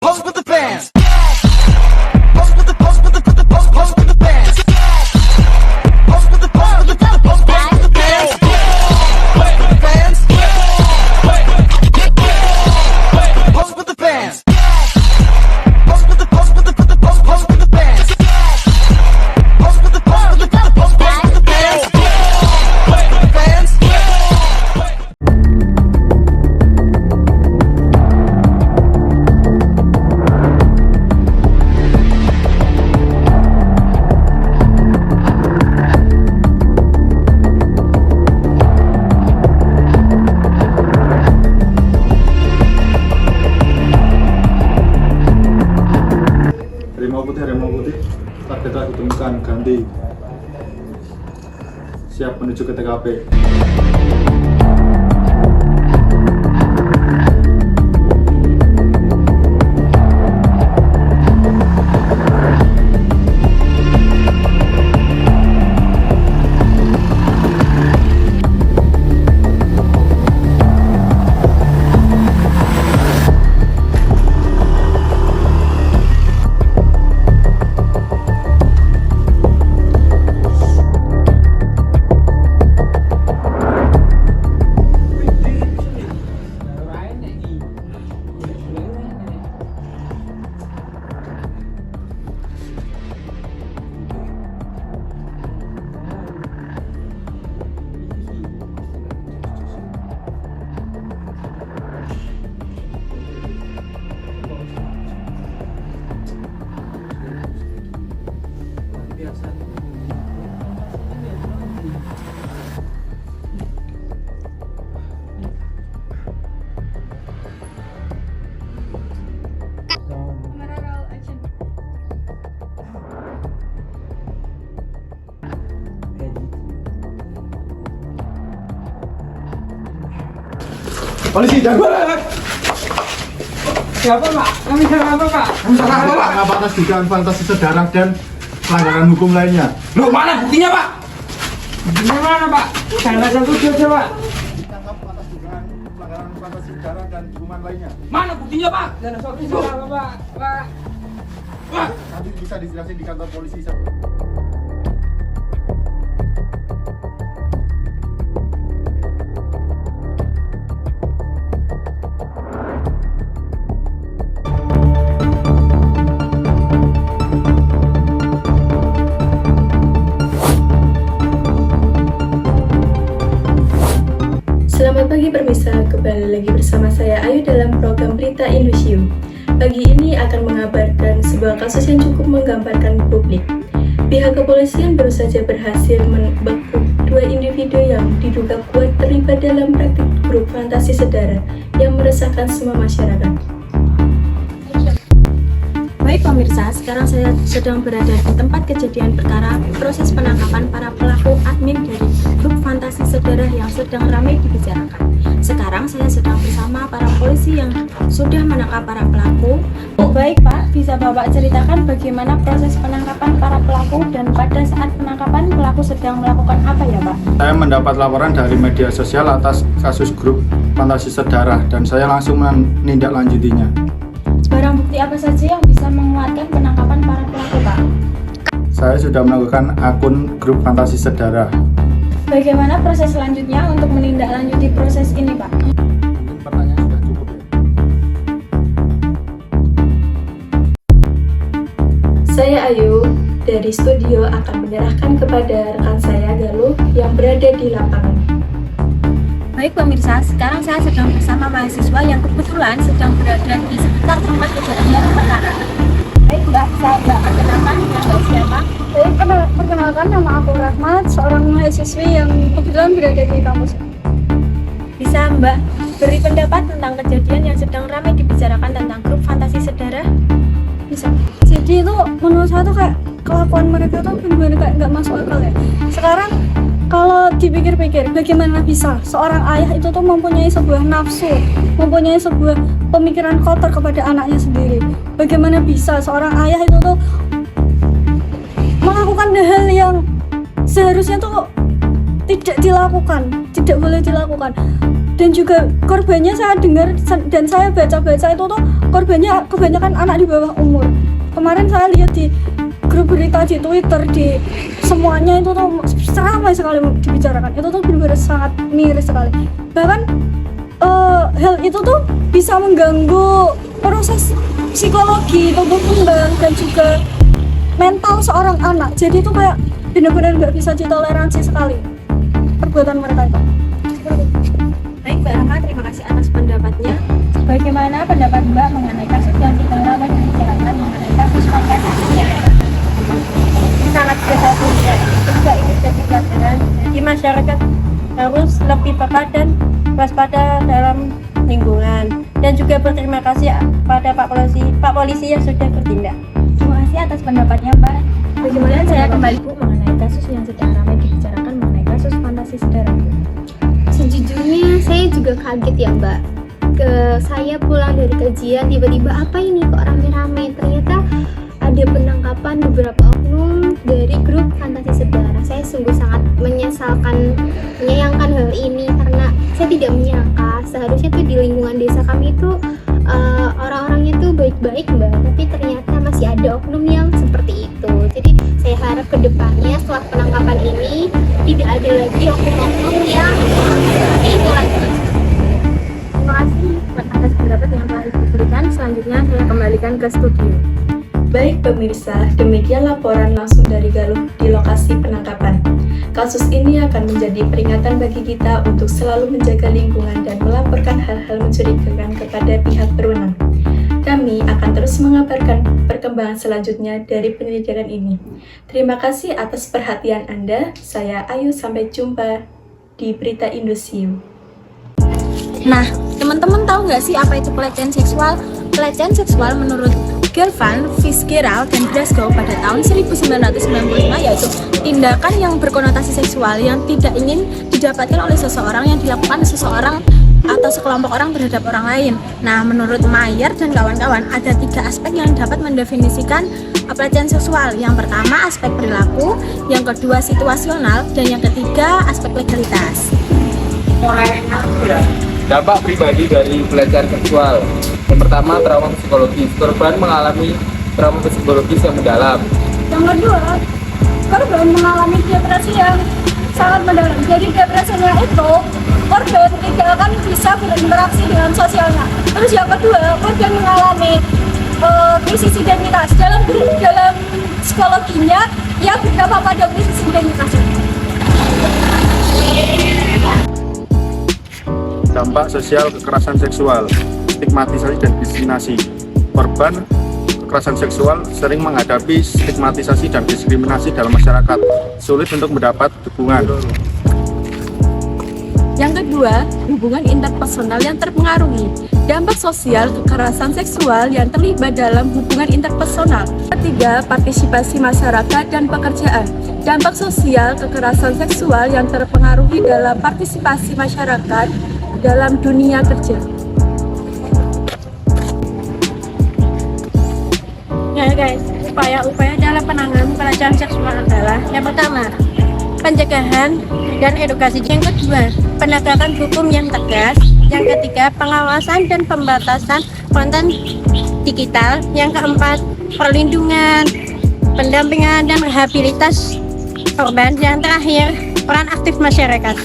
Pose with the bands. Pose with the pose with the pose with the bands. Pose with the pose with the pose with the bands. Pose with the bands. Pose with the bands. Pose with the pose with the pose with the bands. Pose with the pose with the pose with the bands. Pose with the bands. Harimau putih, target telah ditemukan, ganti. Siap menuju ke TKP. Polisi, jangan. Siapa Pak? Kami salah apa Pak? Salah apa, Pak? Ngapa atas dugaan fantasi sedarah dan pelanggaran hukum lainnya? Loh mana buktinya Pak? Buktinya mana Pak? Tanggal 1 aja Pak. Ditangkap atas dugaan pelanggaran fantasi sedarah dan hukuman lainnya. Mana buktinya Pak? Tanggal 1 salah apa Pak? Pak. Nanti bisa dijelasin di kantor polisi. Selamat pagi pemirsa, kembali lagi bersama saya Ayu dalam program Berita Indosium. Pagi ini akan mengabarkan sebuah kasus yang cukup menggambarkan publik. Pihak kepolisian baru saja berhasil membekuk dua individu yang diduga kuat terlibat dalam praktik grup fantasi sedara yang meresahkan semua masyarakat. Baik pemirsa, sekarang saya sedang berada di tempat kejadian perkara proses penangkapan para pelaku admin dari grup fantasi sedarah yang sedang ramai dibicarakan. Sekarang saya sedang bersama para polisi yang sudah menangkap para pelaku. Baik Pak, bisa Bapak ceritakan bagaimana proses penangkapan para pelaku dan pada saat penangkapan pelaku sedang melakukan apa ya Pak? Saya mendapat laporan dari media sosial atas kasus grup fantasi sedarah dan saya langsung menindaklanjutinya. Barang bukti apa saja yang bisa menguatkan penangkapan para pelaku Pak? Saya sudah melakukan akun grup fantasi sedarah. Bagaimana proses selanjutnya untuk menindaklanjuti proses ini Pak? Mungkin pertanyaan sudah cukup ya. Saya Ayu dari studio akan menyerahkan kepada rekan saya Galuh yang berada di lapangan. Baik pemirsa, sekarang saya sedang bersama mahasiswa yang kebetulan sedang berada di sekitar tempat kejadian perkara. Baik Mbak, saya Mbak perkenalkan dengan siapa? Baik, perkenalkan nama aku Rahmat, seorang mahasiswi yang kebetulan berada di kampus. Bisa Mbak beri pendapat tentang kejadian yang sedang ramai dibicarakan tentang grup fantasi sedarah? Bisa. Jadi itu menurut saya tuh kayak kelakuan mereka tuh benar-benar kayak nggak masuk akal ya. Sekarang kalau dipikir-pikir, bagaimana bisa seorang ayah itu tuh mempunyai sebuah nafsu, mempunyai sebuah pemikiran kotor kepada anaknya sendiri. Bagaimana bisa seorang ayah itu tuh melakukan hal yang seharusnya tuh tidak dilakukan, tidak boleh dilakukan. dan juga korbannya saya dengar dan saya baca-baca itu tuh korbannya kebanyakan anak di bawah umur. Kemarin saya lihat di grup berita di Twitter, di semuanya itu tuh ramai sekali dibicarakan. Itu tuh benar-benar sangat miris sekali. Bahkan hal itu tuh bisa mengganggu proses psikologi, tumbuh kembang dan juga mental seorang anak. Jadi itu kayak benar-benar nggak bisa ditoleransi sekali perbuatan mereka itu. Baik Mbak Raka, terima kasih atas pendapatnya. Bagaimana pendapat Mbak mengenai kasus yang sedang ramai dibicarakan mengenai kasus fantasi sedara? Sangat prihatin, juga ini jadi pelajaran. Jadi masyarakat harus lebih peka dan waspada dalam lingkungan. Dan juga berterima kasih pada Pak Polisi yang sudah bertindak. Terima kasih atas pendapatnya Mbak. Bagaimana saya kembali Bu mengenai kasus yang sedang ramai dibicarakan mengenai kasus fantasi sedara? Sejujurnya saya juga kaget ya Mbak. Saya pulang dari kajian, tiba-tiba apa ini kok rame-rame, ternyata ada penangkapan beberapa oknum dari grup fantasi sedara. Saya sungguh sangat menyayangkan hal ini karena saya tidak menyangka seharusnya tuh di lingkungan desa kami itu orang-orangnya tuh baik-baik Mbak, tapi ternyata masih ada oknum yang seperti itu. Jadi saya harap kedepannya setelah penangkapan ini tidak ada lagi oknum-oknum yang seperti itu lagi. Terima kasih atas pendapat yang telah Ibu berikan. Selanjutnya saya kembalikan ke studio. Baik pemirsa, demikian laporan langsung dari Galuh di lokasi penangkapan. Kasus ini akan menjadi peringatan bagi kita untuk selalu menjaga lingkungan dan melaporkan hal-hal mencurigakan kepada pihak berwenang. Kami akan terus mengabarkan perkembangan selanjutnya dari penyelidikan ini. Terima kasih atas perhatian Anda. Saya Ayu, sampai jumpa di Berita Indosiu. Nah, teman-teman tahu nggak sih apa itu pelecehan seksual? Pelecehan seksual menurut Gelfand, Fitzgerald, dan Glasgow pada tahun 1995 yaitu tindakan yang berkonotasi seksual yang tidak ingin didapatkan oleh seseorang yang dilakukan seseorang atau sekelompok orang terhadap orang lain. Nah, menurut Mayer dan kawan-kawan ada 3 aspek yang dapat mendefinisikan pelecehan seksual. Yang pertama aspek perilaku, yang kedua situasional, dan yang ketiga aspek legalitas. Dampak pribadi dari pelecehan seksual. Yang pertama, trauma psikologis. Korban mengalami trauma psikologis yang mendalam. Yang kedua, korban mengalami depresi yang sangat mendalam. Jadi depresinya itu korban tidak akan bisa berinteraksi dengan sosialnya. Terus yang kedua, korban mengalami krisis identitas. Dalam psikologinya, ia berdampak pada krisis identitas. Dampak sosial kekerasan seksual, stigmatisasi dan diskriminasi. Korban kekerasan seksual sering menghadapi stigmatisasi dan diskriminasi dalam masyarakat, sulit untuk mendapat dukungan. Yang kedua, hubungan interpersonal yang terpengaruhi. Dampak sosial kekerasan seksual yang terlibat dalam hubungan interpersonal. Ketiga, partisipasi masyarakat dan pekerjaan. Dampak sosial kekerasan seksual yang terpengaruhi dalam partisipasi masyarakat dalam dunia kerja. Ya guys, upaya-upaya dalam penanganan pelecehan seksual adalah yang pertama, pencegahan dan edukasi. Yang kedua, penegakan hukum yang tegas. Yang ketiga, pengawasan dan pembatasan konten digital. Yang keempat, perlindungan, pendampingan dan rehabilitas korban. Yang terakhir, peran aktif masyarakat.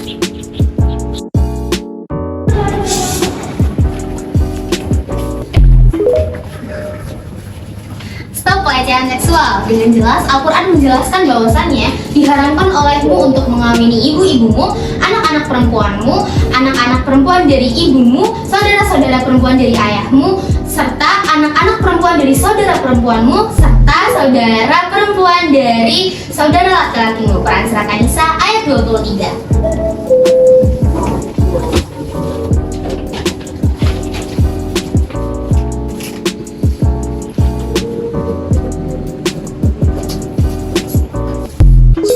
Stop pelecehan seksual. Dengan jelas, Al-Quran menjelaskan bahwasannya diharamkan olehmu untuk mengawini ibu-ibumu, anak-anak perempuanmu, anak-anak perempuan dari ibumu, saudara-saudara perempuan dari ayahmu, serta anak-anak perempuan dari saudara perempuanmu, serta saudara perempuan dari saudara laki-lakimu. Quran Surah An-Nisa ayat 23.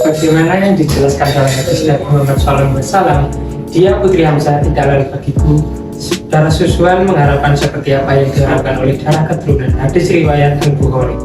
Sebagaimana yang dijelaskan dalam hadis Nabi Muhammad SAW, dia putri Hamzah tidak lain bagiku. Darah susuan mengharapkan seperti apa yang diharapkan oleh darah keturunan. Hadis riwayat Al-Bukhari.